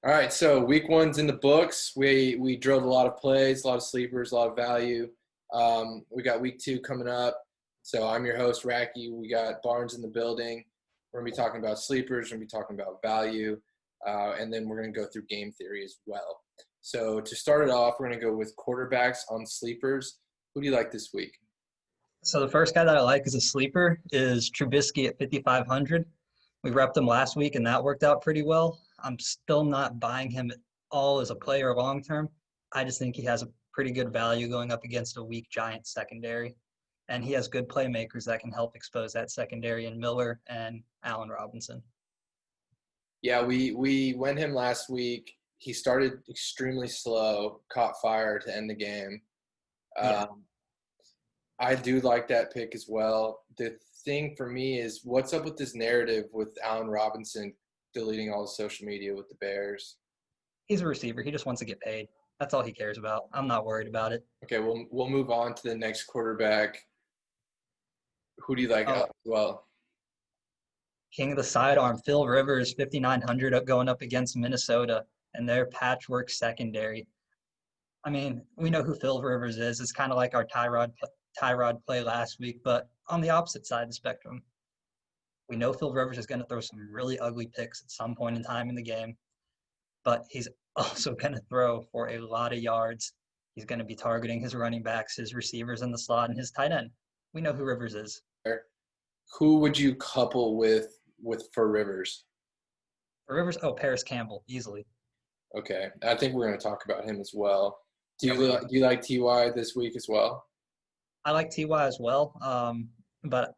All right, so week one's in the books. We drilled a lot of plays, a lot of sleepers, a lot of value. We got week two coming up. So I'm your host, Racky. We got Barnes in the building. We're gonna be talking about sleepers. We're gonna be talking about value, and then we're gonna go through game theory as well. So to start it off, we're gonna go with quarterbacks on sleepers. Who do you like this week? So the first guy that I like as a sleeper is Trubisky at 5,500. We repped him last week, and that worked out pretty well. I'm still not buying him at all as a player long term. I just think he has a pretty good value going up against a weak Giants secondary, and he has good playmakers that can help expose that secondary in Miller and Allen Robinson. Yeah, we went him last week. He started extremely slow, caught fire to end the game. Yeah, Um, I do like that pick as well. The thing for me is what's up with this narrative with Allen Robinson deleting all the social media with the Bears? he's a receiver. He just wants to get paid. That's all he cares about. I'm not worried about it. Okay, we'll move on to the next quarterback. Who do you like Oh, out as well? King of the sidearm, Phil Rivers, 5,900 going up against Minnesota and their patchwork secondary. I mean, we know who Phil Rivers is. It's kind of like our Tyrod play last week, but on the opposite side of the spectrum, we know Phil Rivers is going to throw some really ugly picks at some point in time in the game, but he's also going to throw for a lot of yards. He's going to be targeting his running backs, his receivers in the slot, and his tight end. We know who Rivers is. Who would you couple with for Rivers? For Rivers, oh, Paris Campbell, easily. Okay, I think we're going to talk about him as well. Yeah, we are. Do you like Ty this week as well? I like Ty as well, but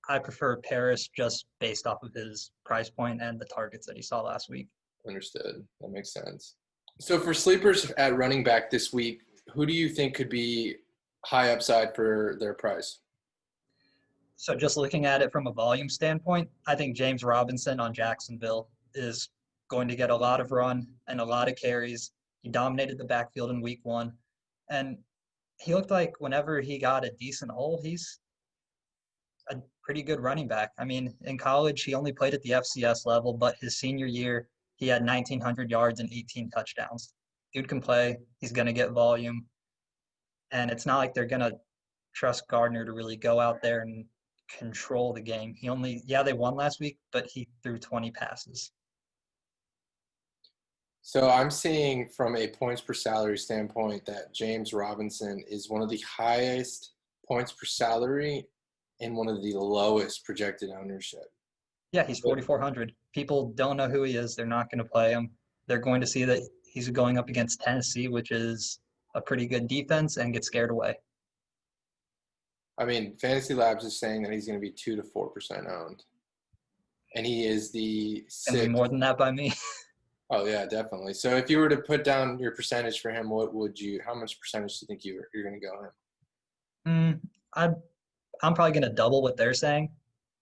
I prefer Paris just based off of his price point and the targets that he saw last week. Understood. That makes sense. So for sleepers at running back this week, who do you think could be high upside for their price? So just looking at it from a volume standpoint, I think James Robinson on Jacksonville is going to get a lot of run and a lot of carries. He dominated the backfield in week one. And he looked like whenever he got a decent hole, he's a pretty good running back. I mean, in college, he only played at the FCS level, but his senior year, he had 1,900 yards and 18 touchdowns. Dude can play. He's going to get volume. And it's not like they're going to trust Gardner to really go out there and control the game. They won last week, but he threw 20 passes. So I'm seeing from a points per salary standpoint that James Robinson is one of the highest points per salary and one of the lowest projected ownership. Yeah, he's 4,400. People don't know who he is. They're not going to play him. They're going to see that he's going up against Tennessee, which is a pretty good defense, and get scared away. I mean, Fantasy Labs is saying that he's going to be 2 to 4% owned, and he is the It's going to be sixth. more than that by me. Oh yeah, definitely. So if you were to put down your percentage for him, what would you? How much percentage do you think you're going to go mm, I, I'm probably going to double what they're saying,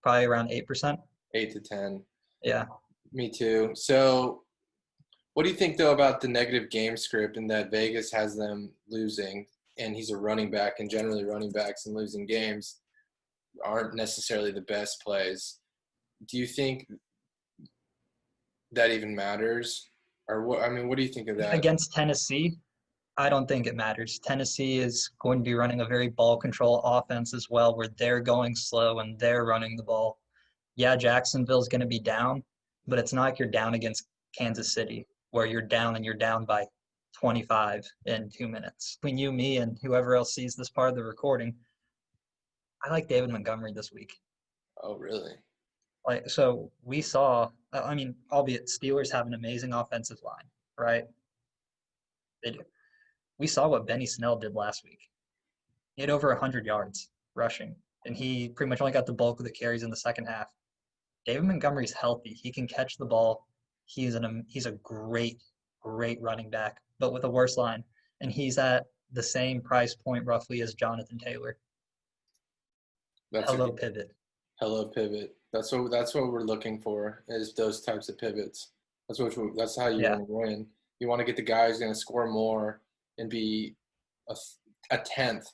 probably around 8%. in? 8 to 10. Yeah. Me too. So what do you think though about the negative game script and that Vegas has them losing, and he's a running back, and generally running backs and losing games aren't necessarily the best plays. Do you think that even matters, or what? I mean, what do you think of that? Against Tennessee, I don't think it matters. Tennessee is going to be running a very ball control offense as well, where they're going slow and they're running the ball. Yeah, Jacksonville's going to be down, but it's not like you're down against Kansas City, where you're down and you're down by 25 in 2 minutes. Between you, me, and whoever else sees this part of the recording, I like David Montgomery this week. Oh, really? Like, so we saw, I mean, albeit Steelers have an amazing offensive line, right? They do. We saw what Benny Snell did last week. He had over 100 yards rushing, and he pretty much only got the bulk of the carries in the second half. David Montgomery's healthy. He can catch the ball. He's a great, great running back, but with a worse line. And he's at the same price point roughly as Jonathan Taylor. That's a Hello, pivot. hello pivot. That's what we're looking for, is those types of pivots. That's how you Yeah, want to win. You want to get the guy who's going to score more and be a, a tenth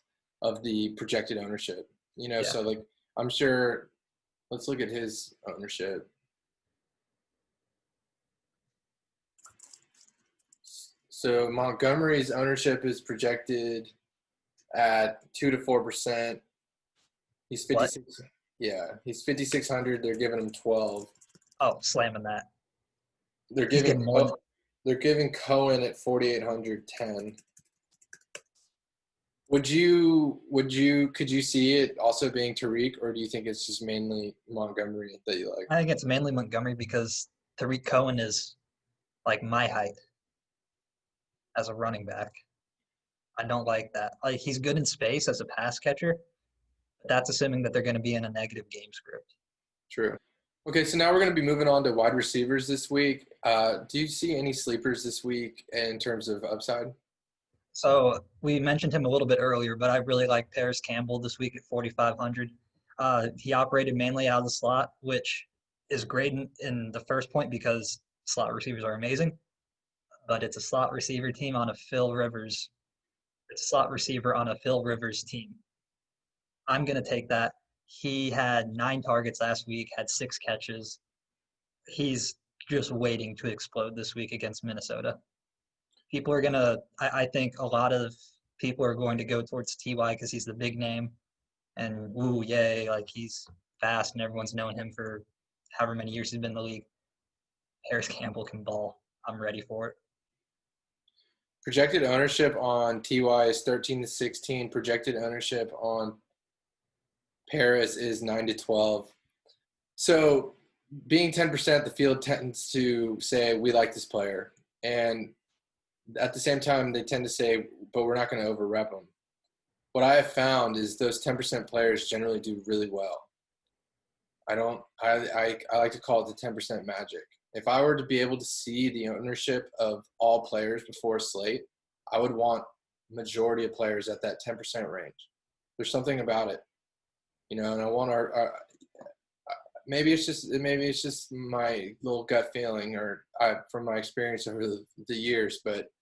of the projected ownership. yeah. So like I'm sure. Let's look at his ownership. So Montgomery's ownership is projected at 2 to 4%. He's What? 56. Yeah, he's 5,600. They're giving him 12. Oh, slamming that. They're He's giving getting more than. they're giving Cohen at 4,800 10. Could you see it also being Tariq, or do you think it's just mainly Montgomery that you like? I think it's mainly Montgomery because Tariq Cohen is like my height as a running back. I don't like that. Like he's good in space as a pass catcher, but that's assuming that they're going to be in a negative game script. True. Okay, so now we're going to be moving on to wide receivers this week. Do you see any sleepers this week in terms of upside? So we mentioned him a little bit earlier, but I really like Paris Campbell this week at 4,500. He operated mainly out of the slot, which is great in the first point because slot receivers are amazing. But it's a slot receiver team on a Phil Rivers. It's a slot receiver on a Phil Rivers team. I'm going to take that. He had 9 targets last week, had 6 catches. He's just waiting to explode this week against Minnesota. People are going to, I think a lot of people are going to go towards TY because he's the big name and woo, yay, like he's fast and everyone's known him for however many years he's been in the league. Harris Campbell can ball. I'm ready for it. Projected ownership on TY is 13 to 16. Projected ownership on Paris is 9 to 12. So being 10%, the field tends to say, we like this player. And at the same time, they tend to say, but we're not going to over-rep them. What I have found is those 10% players generally do really well. I like to call it the 10% magic. If I were to be able to see the ownership of all players before a slate, I would want majority of players at that 10% range. There's something about it, and I want our maybe it's just my little gut feeling or from my experience over the years, but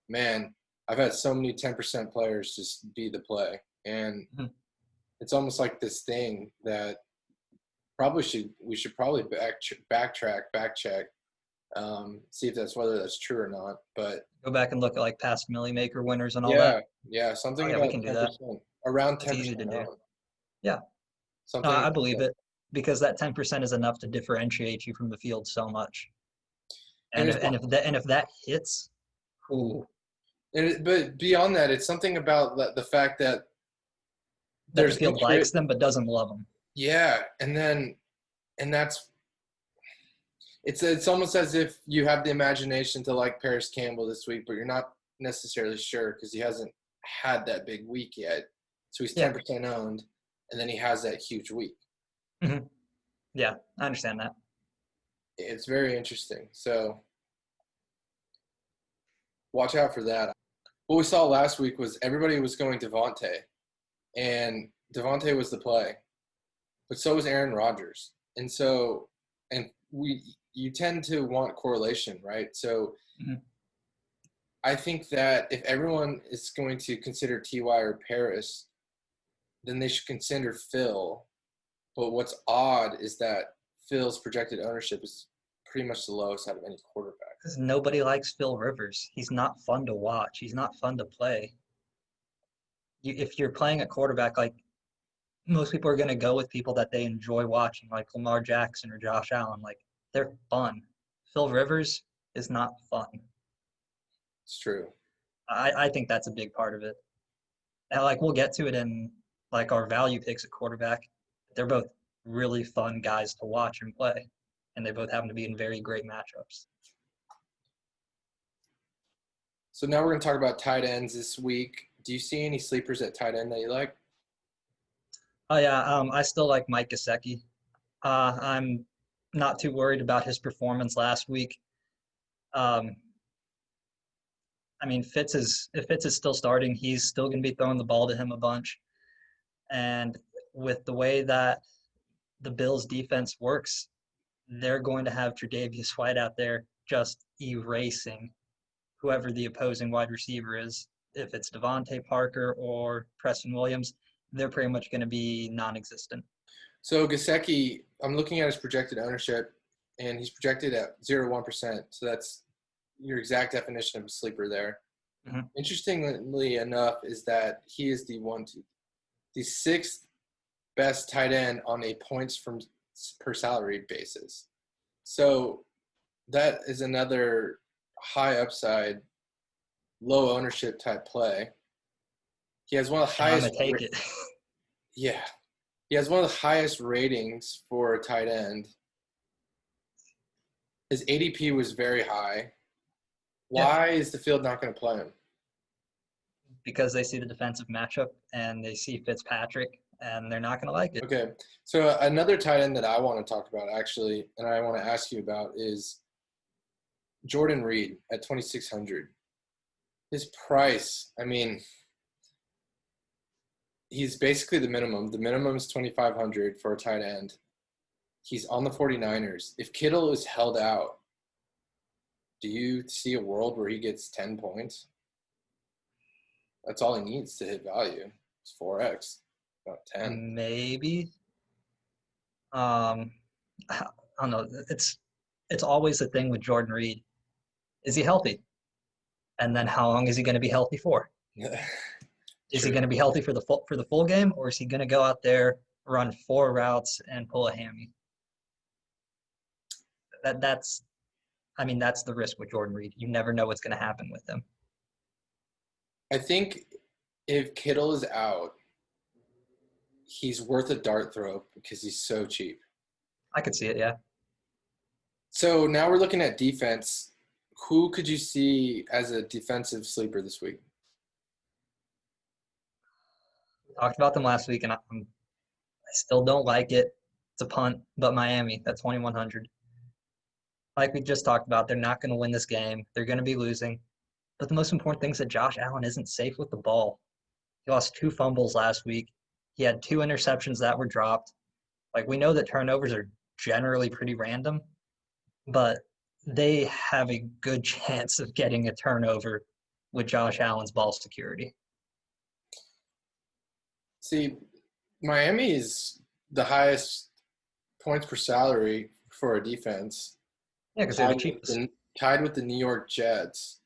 man, I've had so many 10% players just be the play, and it's almost like this thing that we should probably back check, see if whether that's true or not. But Go back and look at like past Millie Maker winners and all that. yeah, Oh something yeah, we about can do that. 10%, around That's 10% easy to do. owned. Yeah, no, Something I like believe that. it because that 10% is enough to differentiate you from the field so much. And If that hits, ooh, but beyond that, it's something about the fact that that the there's field interest. likes them but doesn't love them. Yeah, and that's it's almost as if you have the imagination to like Paris Campbell this week, but you're not necessarily sure because he hasn't had that big week yet. So he's 10% owned, and then he has that huge week. Mm-hmm. Yeah, I understand that. It's very interesting. So watch out for that. What we saw last week was everybody was going Devontae, and Devontae was the play, but so was Aaron Rodgers. And so, you tend to want correlation, right? So I think that if everyone is going to consider TY or Paris, then they should consider Phil. But what's odd is that Phil's projected ownership is pretty much the lowest out of any quarterback. Because nobody likes Phil Rivers. He's not fun to watch. He's not fun to play. If you're playing a quarterback, like most people are going to go with people that they enjoy watching, like Lamar Jackson or Josh Allen. Like they're fun. Phil Rivers is not fun. It's true. I think that's a big part of it. And like we'll get to it in like our value picks at quarterback. They're both really fun guys to watch and play, and they both happen to be in very great matchups. So now we're going to talk about tight ends this week. Do you see any sleepers at tight end that you like? Oh yeah, I still like Mike Gesicki. I'm not too worried about his performance last week. I mean, if Fitz is still starting, he's still going to be throwing the ball to him a bunch. And with the way that the Bills' defense works, they're going to have Tre'Davious White out there just erasing whoever the opposing wide receiver is. If it's Devontae Parker or Preston Williams, they're pretty much going to be non-existent. So I'm looking at his projected ownership, and he's projected at 0 to 1%. So that's your exact definition of a sleeper there. Mhm. Interestingly enough, is that he is the sixth best tight end on a points from per salary basis. So that is another high upside, low ownership type play. He has one of the And I'm highest. gonna take it. Yeah, he has one of the highest ratings for a tight end. His ADP was very high. Yeah, Why is the field not going to play him? because they see the defensive matchup and they see Fitzpatrick, and they're not gonna like it. Okay, so another tight end that I want to talk about actually, and I want to ask you about is Jordan Reed at 2,600. His price, I mean, he's basically the minimum. The minimum is 2,500 for a tight end. He's on the 49ers. If Kittle is held out, do you see a world where he gets 10 points? That's all he needs to hit value. It's 4x, not 10. Maybe. I don't know. It's always the thing with Jordan Reed. Is he healthy? And then how long is he going to be healthy for? Is he True. going to be healthy for the full game, or is he going to go out there, run 4 routes, and pull a hammy? That's I mean, that's the risk with Jordan Reed. You never know what's going to happen with him. I think if Kittle is out, he's worth a dart throw because he's so cheap. I could see it, yeah. So now we're looking at defense. Who could you see as a defensive sleeper this week? Talked about them last week, and I still don't like it. It's a punt, but Miami, that's 2,100. Like we just talked about, they're not going to win this game. They're going to be losing. But the most important thing is that Josh Allen isn't safe with the ball. He lost 2 fumbles last week. He had 2 interceptions that were dropped. Like, we know that turnovers are generally pretty random, but they have a good chance of getting a turnover with Josh Allen's ball security. See, Miami is the highest points per salary for a defense, Yeah, because they're the tied with cheapest. the New York Jets,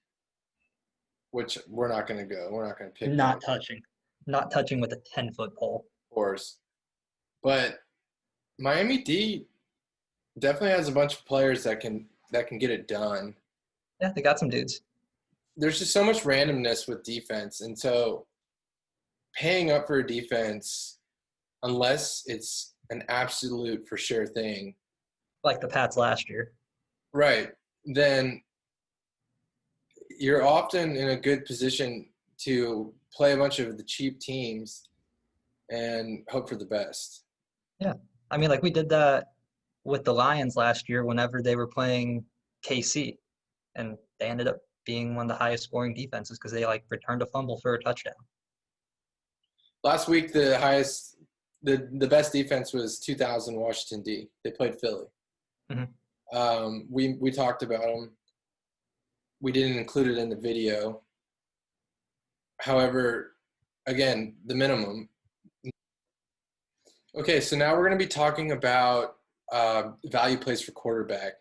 which we're not going to go. We're not going to pick them, Not of touching. Not touching with a 10-foot pole. course. But Miami D definitely has a bunch of players that can get it done. Yeah, they got some dudes. There's just so much randomness with defense, and so paying up for a defense, unless it's an absolute for sure thing, Like the Pats last year. right? Then you're often in a good position to play a bunch of the cheap teams and hope for the best. Yeah. I mean, like we did that with the Lions last year whenever they were playing KC, and they ended up being one of the highest scoring defenses because they like returned a fumble for a touchdown. Last week, the best defense was 2000 Washington D. They played Philly. We talked about them. We didn't include it in the video. However, again, the minimum. Okay, so now we're going to be talking about value plays for quarterback.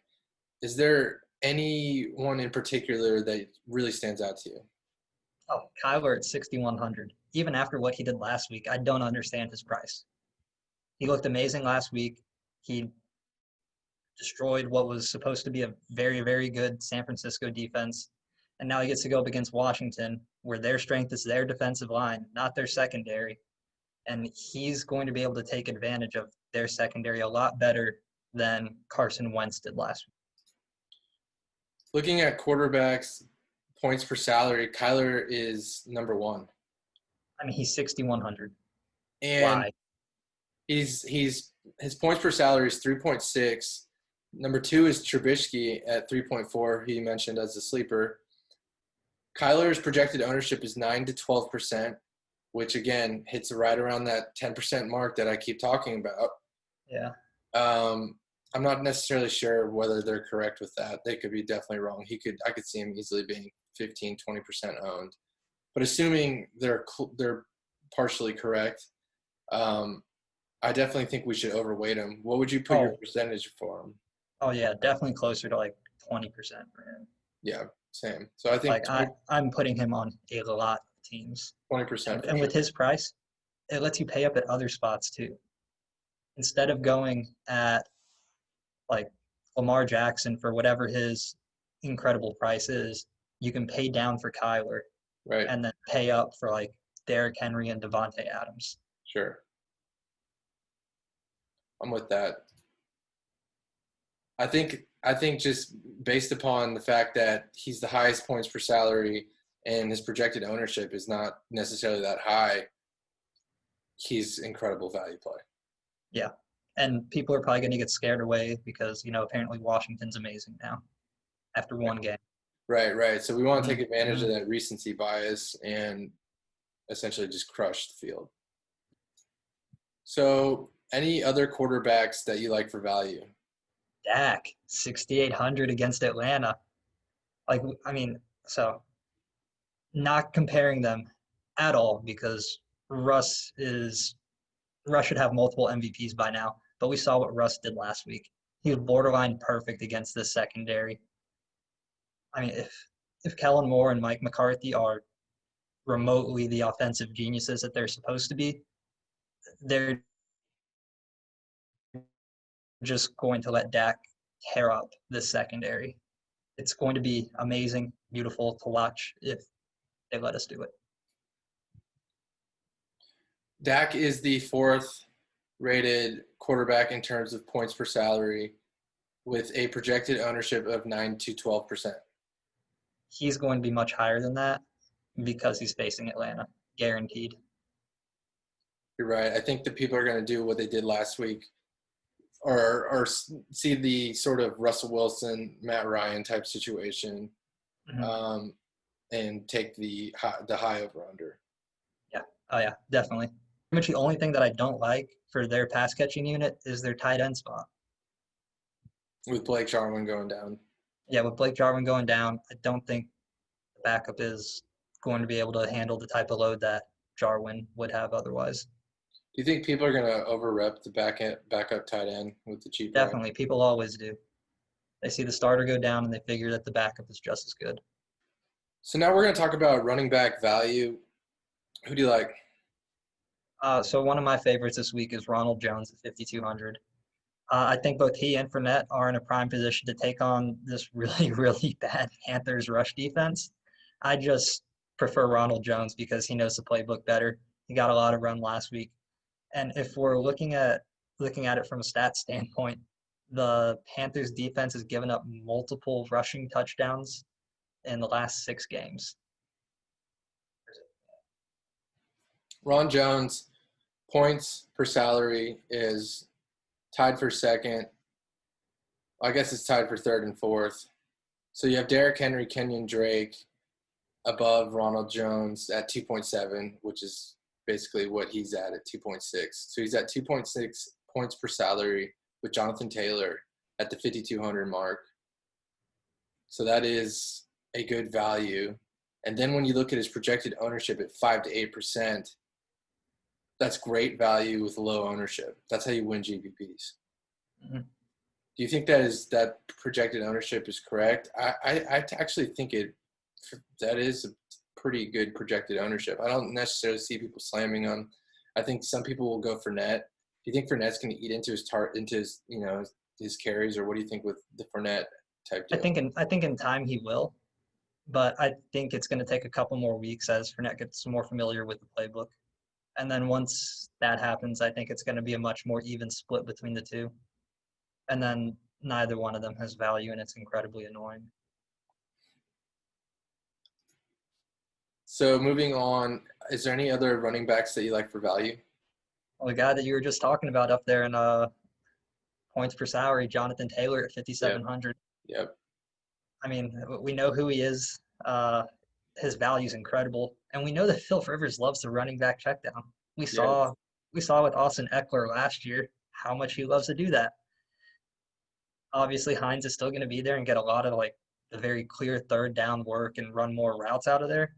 Is there anyone in particular that really stands out to you? Oh, Kyler at 6,100. Even after what he did last week, I don't understand his price. He looked amazing last week. He destroyed what was supposed to be a very, very good San Francisco defense. And now he gets to go up against Washington, where their strength is their defensive line, not their secondary. And he's going to be able to take advantage of their secondary a lot better than Carson Wentz did last week. Looking at quarterbacks, points per salary, Kyler is number 1. I mean, he's 6,100. And Why? his points per salary is 3.6. Number 2 is Trubisky at 3.4. He mentioned as a sleeper. Kyler's projected ownership is 9 to 12%, which again hits right around that 10% mark that I keep talking about. Yeah. I'm not necessarily sure whether they're correct with that. They could be definitely wrong. I could see him easily being 15, 20% owned. But assuming they're partially correct, I definitely think we should overweight him. What would you put your percentage for him? Oh, yeah, definitely closer to like 20% for him. Yeah, same. So I think Like I'm putting him on a lot of teams. 20% for And sure. with his price, it lets you pay up at other spots too. Instead of going at like Lamar Jackson for whatever his incredible price is, you can pay down for Kyler Right. and then pay up for like Derrick Henry and Devontae Adams. Sure. I'm with that. I think just based upon the fact that he's the highest points per salary and his projected ownership is not necessarily that high, he's incredible value play. Yeah. And people are probably going to get scared away because, apparently Washington's amazing now after one game. Right, right. So we want to Mhm, take advantage of mhm. that recency bias and essentially just crush the field. So any other quarterbacks that you like for value? Dak, 6,800 against Atlanta. Like, I mean, so not comparing them at all because Russ should have multiple MVPs by now. But we saw what Russ did last week. He was borderline perfect against this secondary. I mean, if Kellen Moore and Mike McCarthy are remotely the offensive geniuses that they're supposed to be, they're just going to let Dak tear up this secondary. It's going to be amazing, beautiful to watch if they let us do it. Dak is the fourth rated quarterback in terms of points per salary with a projected ownership of 9 to 12%. He's going to be much higher than that because he's facing Atlanta, guaranteed. You're right. I think that people are going to do what they did last week or see the sort of Russell Wilson, Matt Ryan type situation Mm-hmm. um, and take the high over under. Yeah. Oh, yeah, definitely. Pretty much the only thing that I don't like for their pass catching unit is their tight end spot. With Blake Jarwin going down. Yeah, with Blake Jarwin going down, I don't think the backup is going to be able to handle the type of load that Jarwin would have otherwise. Do you think people are going to over-rep the backup tight end with the cheap ride? Definitely. People always do. They see the starter go down and they figure that the backup is just as good. So now we're going to talk about running back value. Who do you like? So one of my favorites this week is Ronald Jones at 5,200. I think both he and Fournette are in a prime position to take on this really, really bad Panthers rush defense. I just prefer Ronald Jones because he knows the playbook better. He got a lot of run last week. And if we're looking at it from a stat standpoint, the Panthers defense has given up multiple rushing touchdowns in the last 6 games. Ron Jones, points per salary is tied for second. I guess it's tied for third and fourth. So you have Derrick Henry, Kenyon Drake above Ronald Jones at 2.7, which is basically what he's at 2.6. So he's at 2.6 points per salary with Jonathan Taylor at the 5,200 mark. So that is a good value. And then when you look at his projected ownership at 5 to 8%, that's great value with low ownership. That's how you win GPPs. Mm-hmm. Do you think that projected ownership is correct? I actually think that is a pretty good projected ownership. I don't necessarily see people slamming him. I think some people will go Fournette. Do you think Fournette's going to eat into his carries, or what do you think with the Fournette type I deal? think in time he will, but I think it's going to take a couple more weeks as Fournette gets more familiar with the playbook. And then once that happens, I think it's going to be a much more even split between the two. And then neither one of them has value, and it's incredibly annoying. So moving on, is there any other running backs that you like for value? Well, the guy that you were just talking about up there in points per salary, Jonathan Taylor at Yep. 5,700. Yep. I mean, we know who he is. His value is incredible, and we know that Phil Rivers loves the running back check down. We Yes. saw we saw with Austin Eckler last year how much he loves to do that. Obviously, Hines is still going to be there and get a lot of like the very clear third down work and run more routes out of there.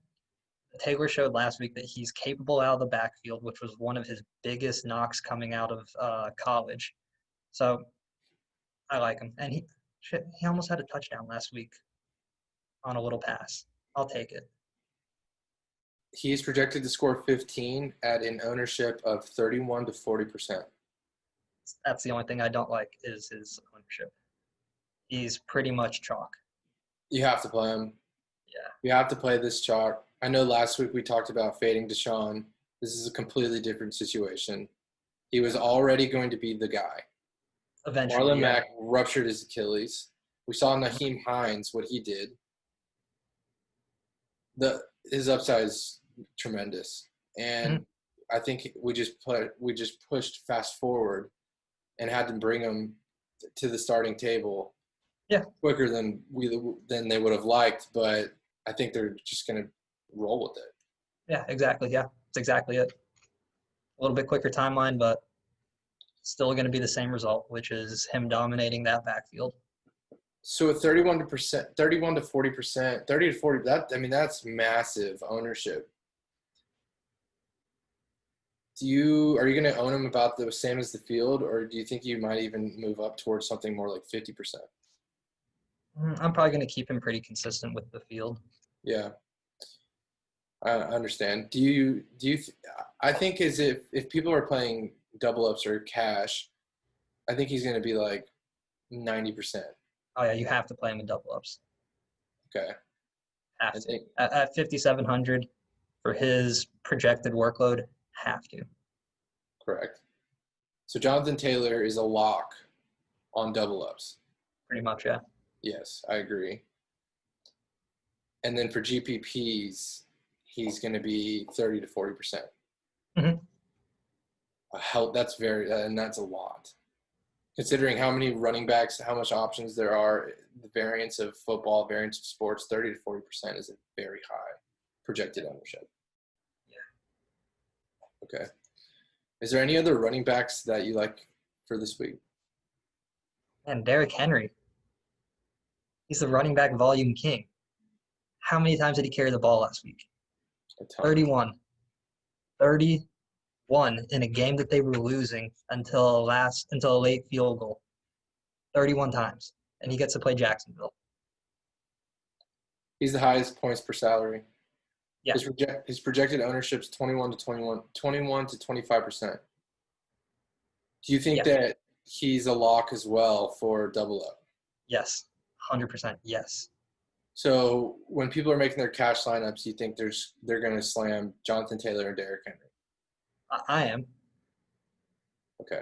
Taylor showed last week that he's capable out of the backfield, which was one of his biggest knocks coming out of college. So I like him, and he almost had a touchdown last week. on a little pass. I'll take it. He's projected to score 15 at an ownership of 31 to 40%. That's the only thing I don't like is his ownership. He's pretty much chalk. You have to play him. Yeah. You have to play this chalk. I know last week we talked about fading Deshaun. This is a completely different situation. He was already going to be the guy. Eventually, Marlon yeah. Mack ruptured his Achilles. We saw Naheem Hines, what he did. His upside is tremendous. And I think we just pushed fast forward and had to bring him to the starting table quicker than they would have liked, but I think they're just going to roll with it. Yeah, exactly. Yeah, that's exactly it. A little bit quicker timeline, but still going to be the same result, which is him dominating that backfield. So at 31 to 40%, 30 to 40, that's massive ownership. Are you going to own him about the same as the field, or do you think you might even move up towards something more like 50%? I'm probably going to keep him pretty consistent with the field. Yeah, I understand. I think as if people are playing double ups or cash, I think he's going to be like 90%. Oh yeah, you have to play him in double ups. Okay. Have to. At 5,700 for his projected workload, have to. Correct. So Jonathan Taylor is a lock on double ups. Pretty much, yeah. Yes, I agree. And then for GPPs, he's going to be 30 to 40%. That's a lot. Considering how many running backs, how much options there are, the variance of football, variance of sports, 30 to 40% is a very high projected ownership. Yeah. Okay. Is there any other running backs that you like for this week? And Derrick Henry. He's the running back volume king. How many times did he carry the ball last week? 31. 31 in a game that they were losing until a late field goal. 31 times. And he gets to play Jacksonville. He's the highest points per salary. Yeah. His projected ownership is 21 to 25%. Do you think that he's a lock as well for double up? Yes. 100% yes. So when people are making their cash lineups, you think they're going to slam Jonathan Taylor and Derrick Henry? I am. Okay.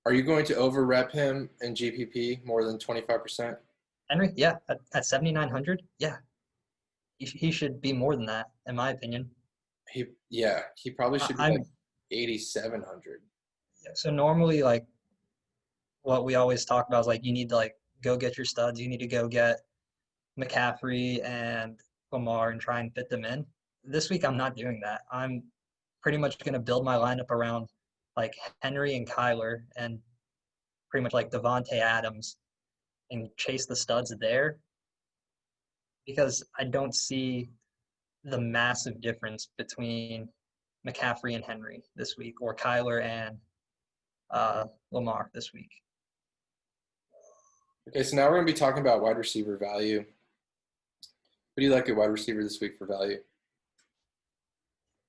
Are you going to over-rep him in GPP more than 25%? Henry, yeah. At 7,900, yeah. He should be more than that, in my opinion. He probably should be like 8,700. Yeah, so normally, like, what we always talk about is, like, you need to, like, go get your studs. You need to go get McCaffrey and Lamar and try and fit them in. This week, I'm not doing that. I'm pretty much going to build my lineup around, like, Henry and Kyler and pretty much, like, Devontae Adams and chase the studs there because I don't see the massive difference between McCaffrey and Henry this week or Kyler and Lamar this week. Okay, so now we're going to be talking about wide receiver value. What do you like at wide receiver this week for value?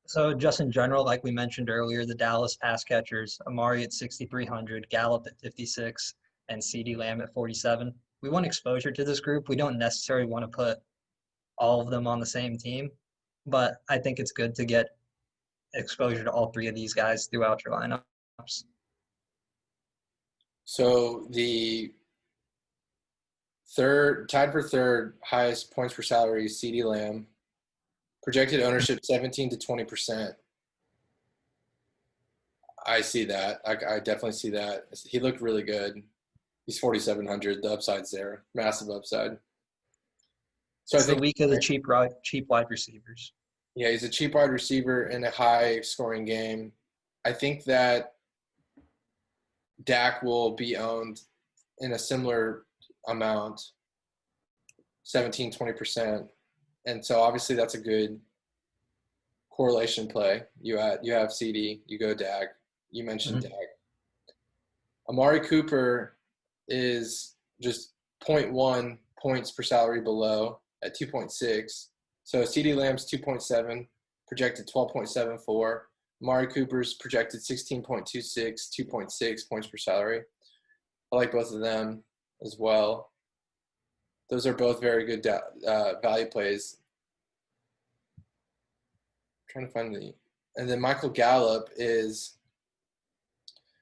So just in general, like we mentioned earlier, the Dallas pass catchers, Amari at 6,300, Gallup at 56, and CeeDee Lamb at 47. We want exposure to this group. We don't necessarily want to put all of them on the same team, but I think it's good to get exposure to all three of these guys throughout your lineups. So the tied for third highest points per salary is CeeDee Lamb. Projected ownership 17 to 20%. I see that. I definitely see that. He looked really good. He's 4,700. The upside's there. Massive upside. So it's the week of the cheap wide receivers. Yeah, he's a cheap wide receiver in a high-scoring game. I think that Dak will be owned in a similar amount, 17, 20%. And so obviously that's a good correlation play. You have CD, you go Dak. You mentioned Dak. Amari Cooper is just 0.1 points per salary below at 2.6. So CeeDee Lamb's 2.7, projected 12.74. Amari Cooper's projected 16.26, 2.6 points per salary. I like both of them as well. Those are both very good value plays. I'm trying to find the – and then Michael Gallup is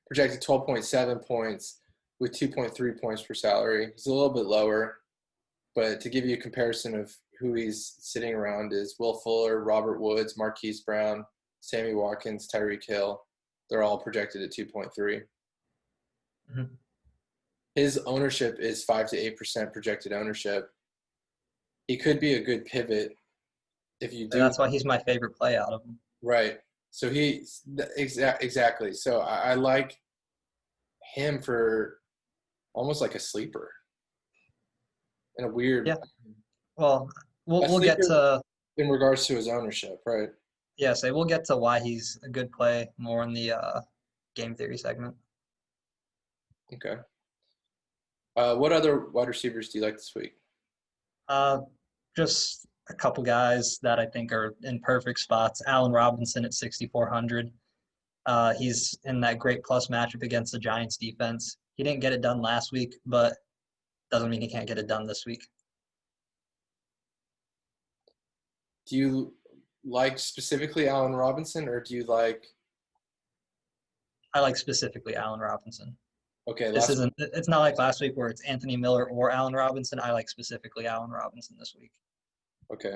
projected 12.7 points with 2.3 points per salary. He's a little bit lower, but to give you a comparison of who he's sitting around is Will Fuller, Robert Woods, Marquise Brown, Sammy Watkins, Tyreek Hill. They're all projected at 2.3. Mm-hmm. His ownership is 5 to 8% projected ownership. He could be a good pivot if you do. That's why he's my favorite play out of them. Right. So exactly. So I like him for almost like a sleeper in a weird. Yeah. Well, we'll get to in regards to his ownership, right? Yeah, so we'll get to why he's a good play more in the game theory segment. Okay. What other wide receivers do you like this week? Just a couple guys that I think are in perfect spots. Allen Robinson at 6,400. He's in that great plus matchup against the Giants defense. He didn't get it done last week, but doesn't mean he can't get it done this week. Do you like specifically Allen Robinson, or do you like? I like specifically Allen Robinson. Okay, it's not like last week where it's Anthony Miller or Allen Robinson. I like specifically Allen Robinson this week. Okay.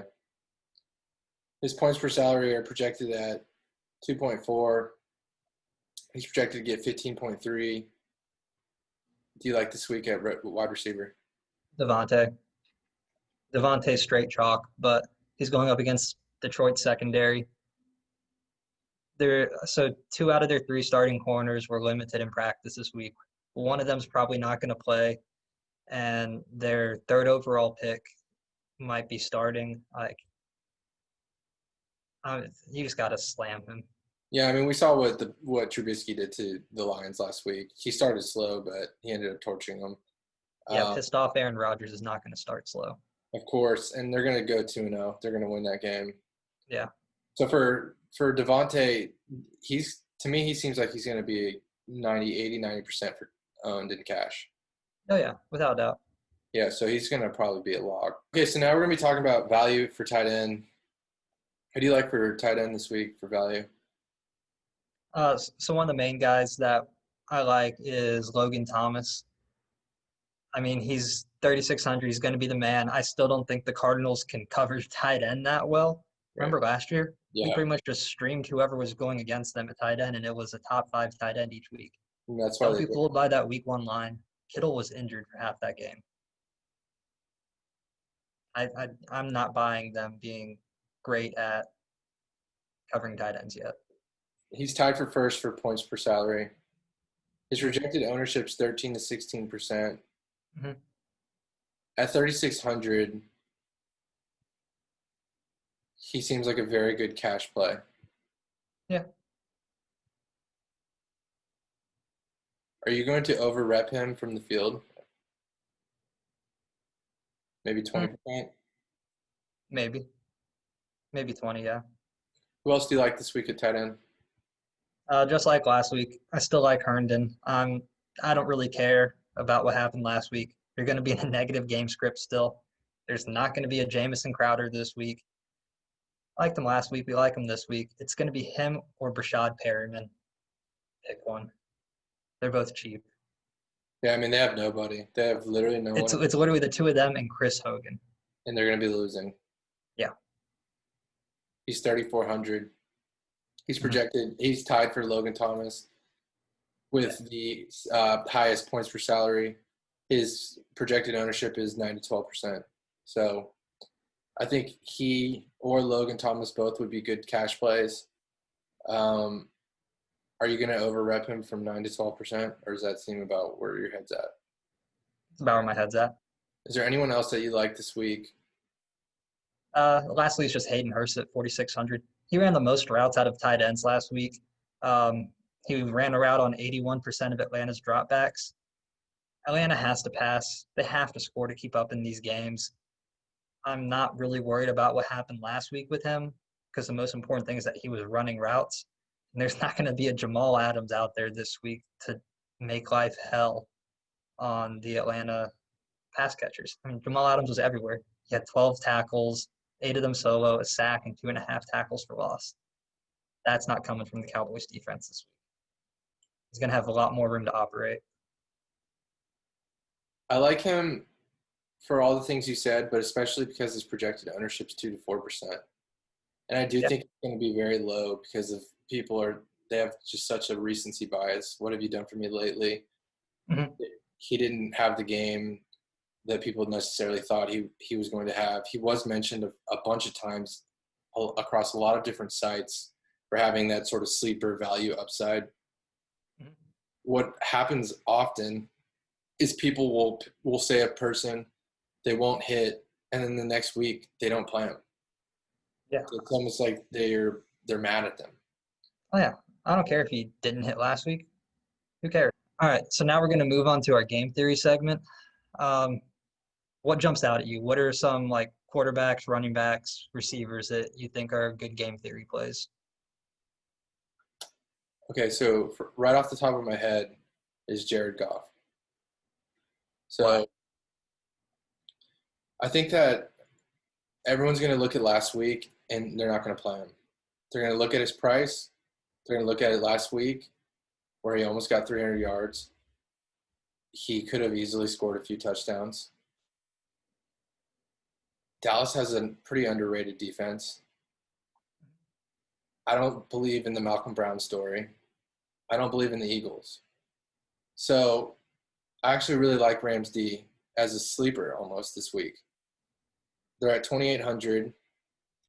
His points per salary are projected at 2.4. He's projected to get 15.3. Do you like this week at wide receiver? Devontae straight chalk, but he's going up against Detroit's secondary. So 2 out of their 3 starting corners were limited in practice this week. One of them's probably not going to play, and their 3rd overall pick might be starting. You just got to slam him. Yeah, I mean, we saw what Trubisky did to the Lions last week. He started slow, but he ended up torching them. Yeah, pissed off Aaron Rodgers is not going to start slow. Of course, and they're going to go 2-0. They're going to win that game. Yeah. So for Devontae, he seems like he's going to be 90% for owned in cash. Oh, yeah, without a doubt. Yeah, so he's going to probably be a log. Okay, so now we're going to be talking about value for tight end. Who do you like for tight end this week for value? So one of the main guys that I like is Logan Thomas. I mean, he's 3,600. He's going to be the man. I still don't think the Cardinals can cover tight end that well. Right. Remember last year? Yeah. We pretty much just streamed whoever was going against them at tight end, and it was a top 5 tight end each week. And that's why don't be fooled by that week 1 line. Kittle was injured for half that game. I'm not buying them being great at covering tight ends yet. He's tied for first for points per salary. His projected ownership is 13 to 16%. Mm-hmm. At 3,600, he seems like a very good cash play. Yeah. Are you going to over-rep him from the field? Maybe 20%? Maybe 20, yeah. Who else do you like this week at tight end? Just like last week, I still like Herndon. I don't really care about what happened last week. You're going to be in a negative game script still. There's not going to be a Jamison Crowder this week. I liked him last week. We like him this week. It's going to be him or Brashad Perryman. Pick one. They're both cheap. Yeah, I mean, they have nobody. They have literally no one. It's literally the 2 of them and Chris Hogan. And they're going to be losing. Yeah. He's 3,400. He's projected. He's tied for Logan Thomas with the highest points per salary. His projected ownership is 9 to 12%. So I think he or Logan Thomas both would be good cash plays. Are you going to over-rep him from 9 to 12%, or does that seem about where your head's at? It's about where my head's at. Is there anyone else that you like this week? Lastly, it's just Hayden Hurst at 4,600. He ran the most routes out of tight ends last week. He ran a route on 81% of Atlanta's dropbacks. Atlanta has to pass. They have to score to keep up in these games. I'm not really worried about what happened last week with him because the most important thing is that he was running routes. And there's not going to be a Jamal Adams out there this week to make life hell on the Atlanta pass catchers. I mean, Jamal Adams was everywhere. He had 12 tackles, 8 of them solo, a sack, and 2.5 tackles for loss. That's not coming from the Cowboys defense this week. He's going to have a lot more room to operate. I like him for all the things you said, but especially because his projected ownership is 2 to 4%. And I do Yeah. think it's going to be very low because of they have just such a recency bias. What have you done for me lately? Mm-hmm. He didn't have the game that people necessarily thought he was going to have. He was mentioned a bunch of times across a lot of different sites for having that sort of sleeper value upside. Mm-hmm. What happens often is people will say a person they won't hit, and then the next week they don't play them. Yeah. So it's almost like they're mad at them. Oh, yeah. I don't care if he didn't hit last week. Who cares? All right. So now we're going to move on to our game theory segment. Um, what jumps out at you? What are some like quarterbacks, running backs, receivers that you think are good game theory plays? Okay, so right off the top of my head is Jared Goff. Why? So I think that everyone's going to look at last week and they're not going to play him. They're going to look at his price. They're going to look at it last week where he almost got 300 yards. He could have easily scored a few touchdowns. Dallas has a pretty underrated defense. I don't believe in the Malcolm Brown story. I don't believe in the Eagles. So I actually really like Rams D as a sleeper almost this week. They're at 2,800.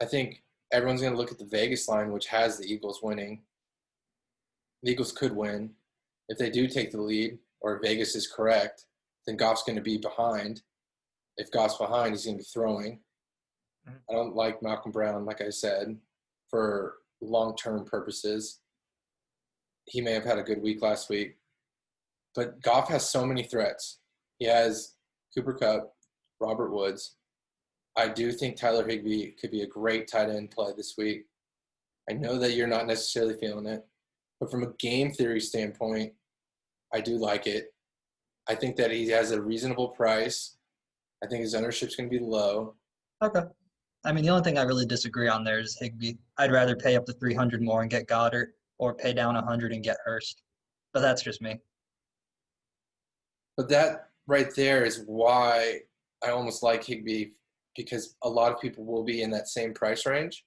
I think everyone's going to look at the Vegas line, which has the Eagles winning. The Eagles could win. If they do take the lead, or if Vegas is correct, then Goff's going to be behind. If Goff's behind, he's going to be throwing. I don't like Malcolm Brown, like I said, for long-term purposes. He may have had a good week last week. But Goff has so many threats. He has Cooper Kupp, Robert Woods. I do think Tyler Higbee could be a great tight end play this week. I know that you're not necessarily feeling it, but from a game theory standpoint, I do like it. I think that he has a reasonable price. I think his ownership's going to be low. Okay. I mean, the only thing I really disagree on there is Higby. I'd rather pay up to 300 more and get Goddard or pay down 100 and get Hurst. But that's just me. But that right there is why I almost like Higbee, because a lot of people will be in that same price range,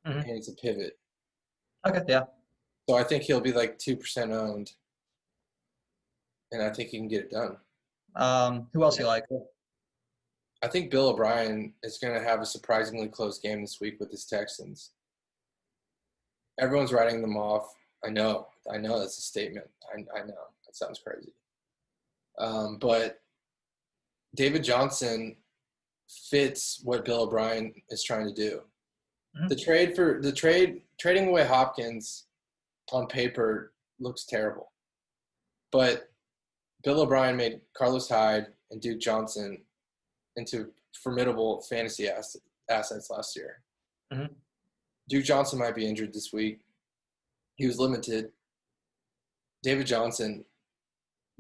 Mm-hmm. and it's a pivot. Okay, yeah. So I think he'll be like 2% owned, and I think he can get it done. Who else you like? I think Bill O'Brien is going to have a surprisingly close game this week with his Texans. Everyone's writing them off. I know that's a statement. I know that sounds crazy. But David Johnson fits what Bill O'Brien is trying to do. Mm-hmm. Trading away Hopkins on paper looks terrible, but Bill O'Brien made Carlos Hyde and Duke Johnson into formidable fantasy assets last year. Mm-hmm. Duke Johnson might be injured this week. He was limited. David Johnson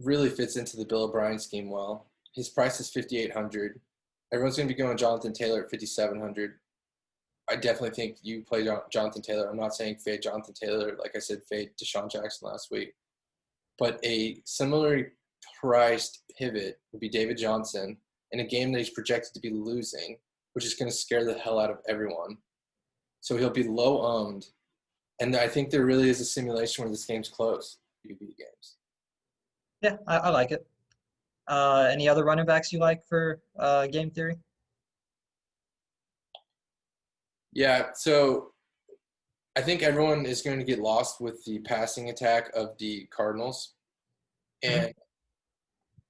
really fits into the Bill O'Brien scheme well. His price is 5,800. Everyone's going to be going Jonathan Taylor at 5,700. I definitely think you play Jonathan Taylor. I'm not saying fade Jonathan Taylor. Like I said, fade Deshaun Jackson last week. But a similarly priced pivot would be David Johnson in a game that he's projected to be losing, which is going to scare the hell out of everyone. So he'll be low owned. And I think there really is a simulation where this game's close. QB games. Yeah, I like it. Any other running backs you like for game theory? Yeah, so I think everyone is going to get lost with the passing attack of the Cardinals. Mm-hmm. And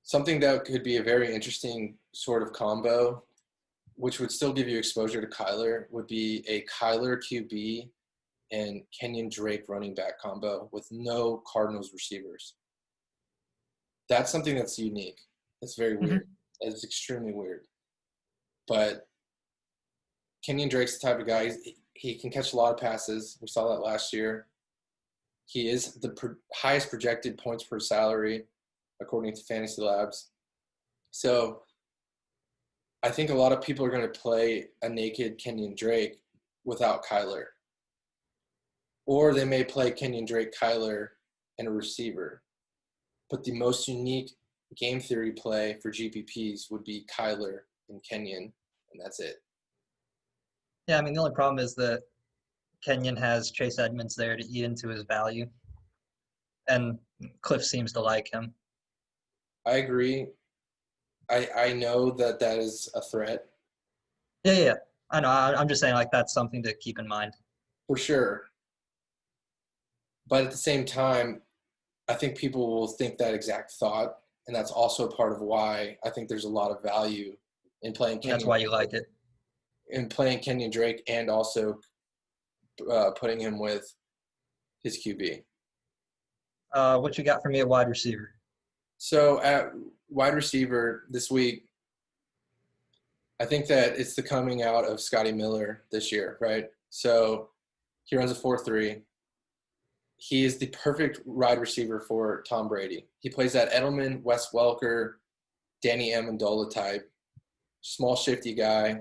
something that could be a very interesting sort of combo, which would still give you exposure to Kyler, would be a Kyler QB and Kenyon Drake running back combo with no Cardinals receivers. That's something that's unique. It's very Hmm. weird. It's extremely weird. But Kenyon Drake's the type of guy, he can catch a lot of passes. We saw that last year. He is the highest projected points per salary, according to Fantasy Labs. So I think a lot of people are going to play a naked Kenyon Drake without Kyler. Or they may play Kenyon Drake, Kyler, and a receiver. But the most unique game theory play for GPPs would be Kyler and Kenyon, and that's it. Yeah, I mean, the only problem is that Kenyon has Chase Edmonds there to eat into his value, and Cliff seems to like him. I agree. I know that that is a threat Yeah, yeah, yeah. I know. I'm just saying, like, that's something to keep in mind. for sure. But at the same time, I think people will think that exact thought, and that's also part of why I think there's a lot of value in playing And that's Kenyon why you like it. Drake and also putting him with his QB. What you got for me at wide receiver? So at wide receiver this week, I think that it's the coming out of Scotty Miller this year, right? So he runs a 4.3. He is the perfect wide receiver for Tom Brady. He plays that Edelman, Wes Welker, Danny Amendola type, small, shifty guy,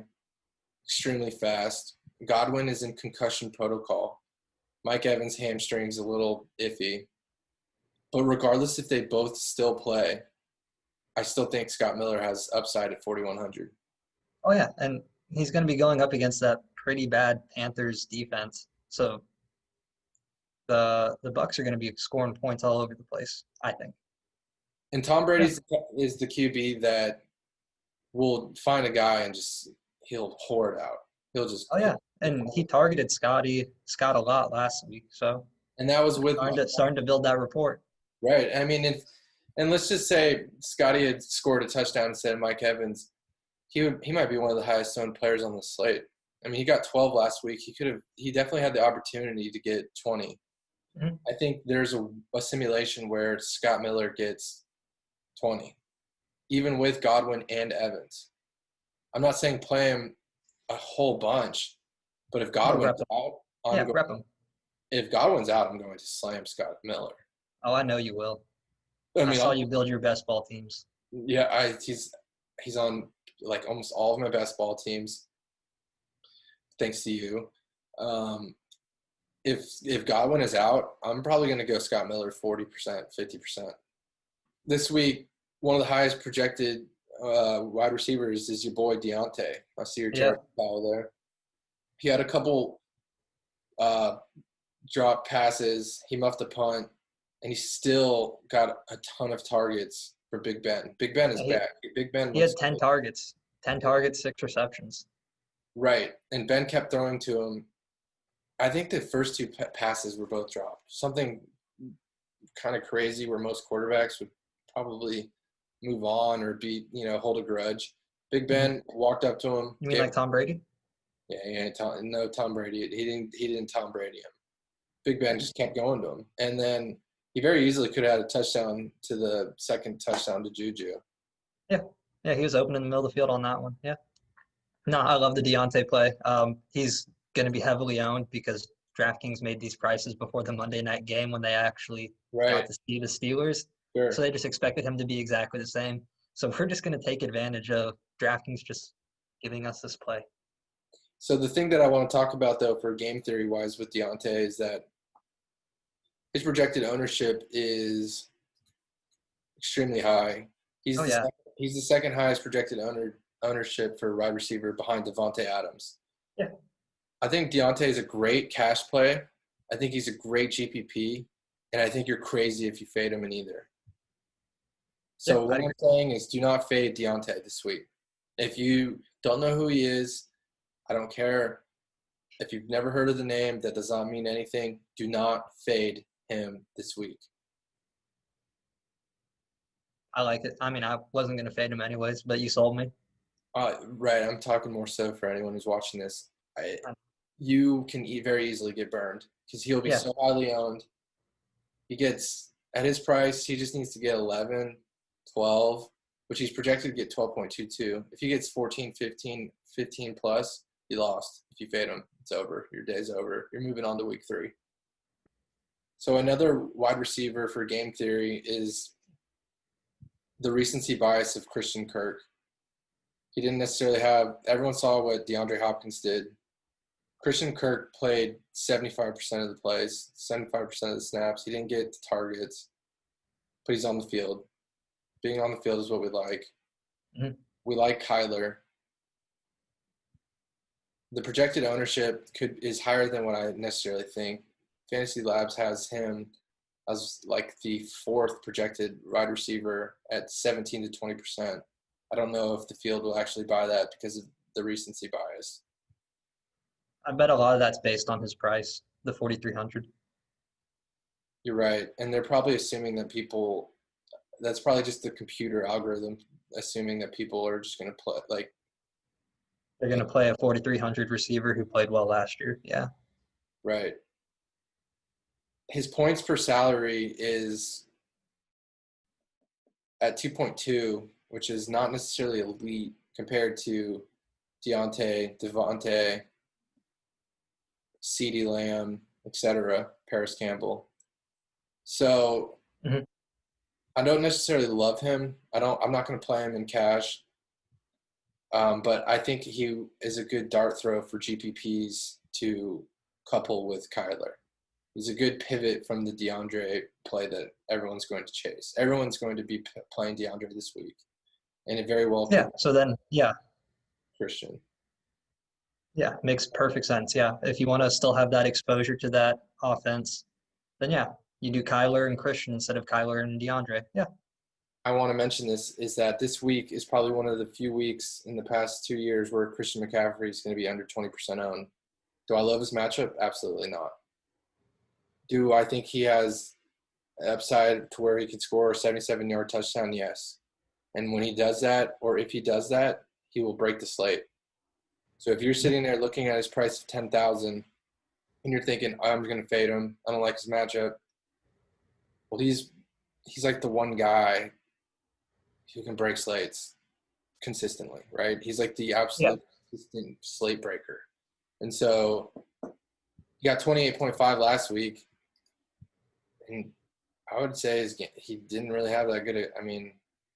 extremely fast. Godwin is in concussion protocol. Mike Evans' hamstring's a little iffy. But regardless if they both still play, I still think Scott Miller has upside at 4,100. Oh yeah, and he's going to be going up against that pretty bad Panthers defense. So the Bucks are going to be scoring points all over the place, I think. And Tom Yeah. Brady is the QB that will find a guy and just he'll whore it out. He'll just Oh yeah, and he targeted Scott a lot last week, so and that was with starting to build that report. right. I mean, and let's just say Scotty had scored a touchdown instead of Mike Evans. He might be one of the highest owned players on the slate. I mean, he got 12 last week. He definitely had the opportunity to get 20. Mm-hmm. I think there's a simulation where Scott Miller gets 20, even with Godwin and Evans. I'm not saying play him a whole bunch, but if But Godwin's rep him. out, Yeah, rep him. if Godwin's out, I'm going to slam Scott Miller. Oh, I know you will. I I mean, saw you build your best ball teams. yeah, he's on like almost all of my best ball teams, thanks to you. If Godwin is out, I'm probably going to go Scott Miller 40%, 50%. This week, one of the highest projected wide receivers is your boy Deontay. I see your Yeah, chart file there. He had a couple drop passes. He muffed a punt, and he still got a ton of targets for Big Ben. Big Ben is yeah back. Big Ben he looks had 10 good. targets, 10 targets, 6 receptions. Right, and Ben kept throwing to him. I think the first two passes were both dropped. Something kind of crazy where most quarterbacks would probably move on or hold a grudge. Big Mm-hmm. Ben walked up to him. You mean like Tom Brady? Yeah, he ain't no Tom Brady. He didn't Tom Brady him. Big Ben just kept going to him, and then he very easily could have had a touchdown to the second touchdown to Juju. Yeah, yeah, he was open in the middle of the field on that one. Yeah. No, I love the Deontay play. He's going to be heavily owned because DraftKings made these prices before the Monday night game when they actually got Right. to see the Steelers. Sure. So they just expected him to be exactly the same. So we're just going to take advantage of DraftKings just giving us this play. So the thing that I want to talk about, though, for game theory wise with Deontay is that his projected ownership is extremely high. Oh, yeah. He's the second highest projected ownership for wide receiver behind Devontae Adams. Yeah. I think Deontay is a great cash play. I think he's a great GPP, and I think you're crazy if you fade him in either. So Yeah, what I'm saying is do not fade Deontay this week. If you don't know who he is, I don't care. If you've never heard of the name, that does not mean anything. Do not fade him this week. I like it. I mean, I wasn't going to fade him anyways, but you sold me. Right, I'm talking more so for anyone who's watching this. You can very easily get burned because he'll be Yeah. so highly owned. He gets, at his price, he just needs to get 11. 12, which he's projected to get 12.22. If he gets 14, 15, 15 plus, he lost. If you fade him, it's over. Your day's over. You're moving on to week 3. So another wide receiver for game theory is the recency bias of Christian Kirk. He didn't necessarily have – everyone saw what DeAndre Hopkins did. Christian Kirk played 75% of the plays, 75% of the snaps. He didn't get targets, but he's on the field. Being on the field is what we like. Mm-hmm. We like Kyler. The projected ownership is higher than what I necessarily think. Fantasy Labs has him as like the 4th projected wide receiver at 17 to 20%. I don't know if the field will actually buy that because of the recency bias. I bet a lot of that's based on his price, the 4,300. You're right. And they're probably assuming that people – that's probably just the computer algorithm assuming that people are just going to play like – They're going to play a 4,300 receiver who played well last year. Yeah. Right. His points per salary is at 2.2, which is not necessarily elite compared to Deontay, Devontae, CeeDee Lamb, etc., Paris Campbell. So I don't necessarily love him. I'm not going to play him in cash. But I think he is a good dart throw for GPPs to couple with Kyler. He's a good pivot from the DeAndre play that everyone's going to chase. Everyone's going to be playing DeAndre this week. And it very well could. So then, Christian. Yeah, makes perfect sense. Yeah, if you want to still have that exposure to that offense, then you do Kyler and Christian instead of Kyler and DeAndre. Yeah. I want to mention is that this week is probably one of the few weeks in the past 2 years where Christian McCaffrey is going to be under 20% owned. Do I love his matchup? Absolutely not. Do I think he has upside to where he could score a 77-yard touchdown? Yes. And when he does that, or if he does that, he will break the slate. So if you're sitting there looking at his price of $10,000 and you're thinking, I'm going to fade him, I don't like his matchup. Well, he's like the one guy who can break slates consistently, right? He's like the absolute consistent slate breaker. And so he got 28.5 last week. And I would say he didn't really have that good.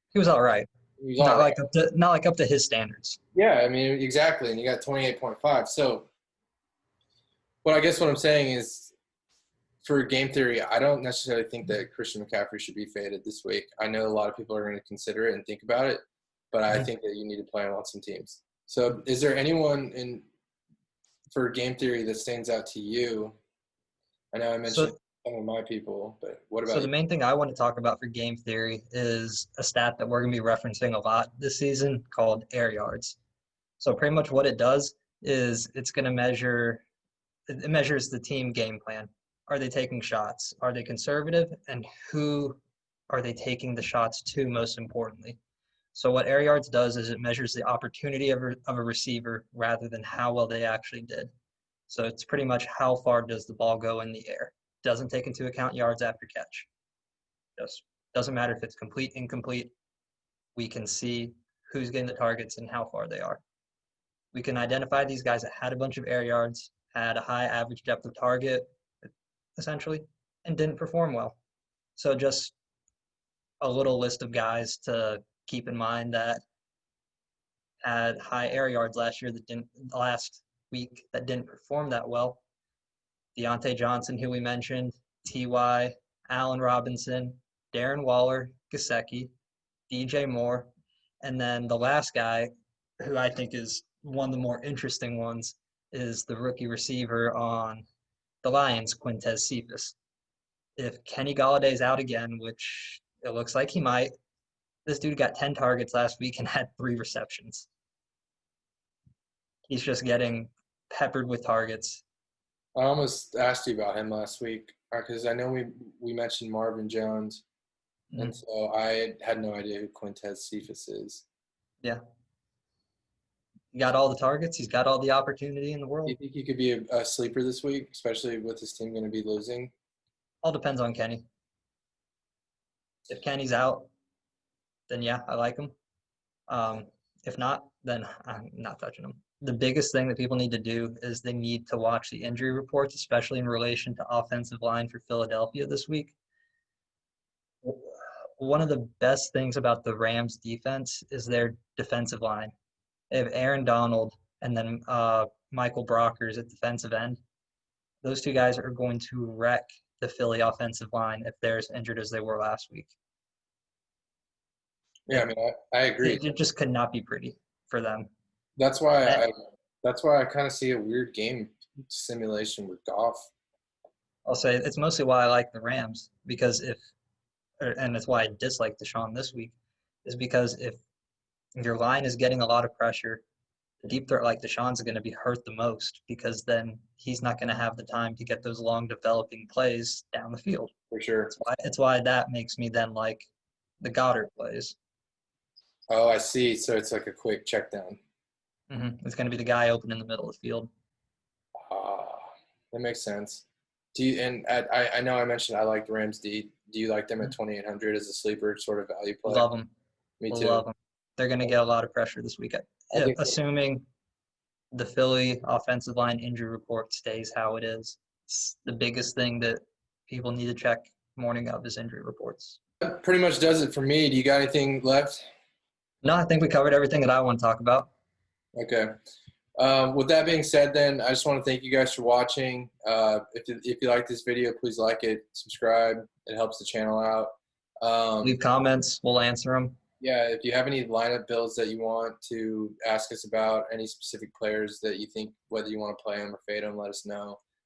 He was all right. Not like up to his standards. Yeah, exactly. And you got 28.5. So what I'm saying is for game theory, I don't necessarily think that Christian McCaffrey should be faded this week. I know a lot of people are going to consider it and think about it, but I think that you need to play him on some teams. So is there anyone for game theory that stands out to you? I know I mentioned some of my people, but what about you? The main thing I want to talk about for game theory is a stat that we're going to be referencing a lot this season called air yards. So pretty much what it does is it measures the team game plan. Are they taking shots? Are they conservative? And who are they taking the shots to, most importantly? So what air yards does is it measures the opportunity of a receiver rather than how well they actually did. So it's pretty much how far does the ball go in the air. Doesn't take into account yards after catch. Just doesn't matter if it's complete, incomplete. We can see who's getting the targets and how far they are. We can identify these guys that had a bunch of air yards, had a high average depth of target, essentially, and didn't perform well. So just a little list of guys to keep in mind that had high air yards last week that didn't perform that well. Deontay Johnson, who we mentioned, T.Y., Allen Robinson, Darren Waller, Gesicki, DJ Moore, and then the last guy, who I think is one of the more interesting ones, is the rookie receiver on the Lions, Quintez Cephas. If Kenny Galladay's out again, which it looks like he might, this dude got 10 targets last week and had 3 receptions. He's just getting peppered with targets. I almost asked you about him last week because I know we mentioned Marvin Jones, and so I had no idea who Quintez Cephas is. Yeah. He got all the targets. He's got all the opportunity in the world. Do you think he could be a sleeper this week, especially with his team going to be losing? All depends on Kenny. If Kenny's out, then yeah, I like him. If not, then I'm not touching him. The biggest thing that people need to do is they need to watch the injury reports, especially in relation to offensive line for Philadelphia this week. One of the best things about the Rams defense is their defensive line. They have Aaron Donald and then Michael Brockers at defensive end. Those two guys are going to wreck the Philly offensive line if they're as injured as they were last week. Yeah, I mean, I agree. It just could not be pretty for them. That's why And I kind of see a weird game simulation with Goff. I'll say it's mostly why I like the Rams because and it's why I dislike Deshaun this week, is because if your line is getting a lot of pressure, the deep threat like Deshaun's going to be hurt the most because then he's not going to have the time to get those long developing plays down the field. For sure. It's why that makes me then like the Goddard plays. Oh, I see. So it's like a quick check down. It's going to be the guy open in the middle of the field. That makes sense. Do you? And I know I mentioned I like the Rams D. Do you like them at 2,800 as a sleeper sort of value play? Love them. Me too. Love them. They're going to get a lot of pressure this week, assuming the Philly offensive line injury report stays how it is. It's the biggest thing that people need to check morning of is injury reports. That pretty much does it for me. Do you got anything left? No, I think we covered everything that I want to talk about. Okay. With that being said, then, I just want to thank you guys for watching. If you like this video, please like it, subscribe. It helps the channel out. Leave comments. We'll answer them. Yeah, if you have any lineup builds that you want to ask us about, any specific players that you think, whether you want to play them or fade them, let us know.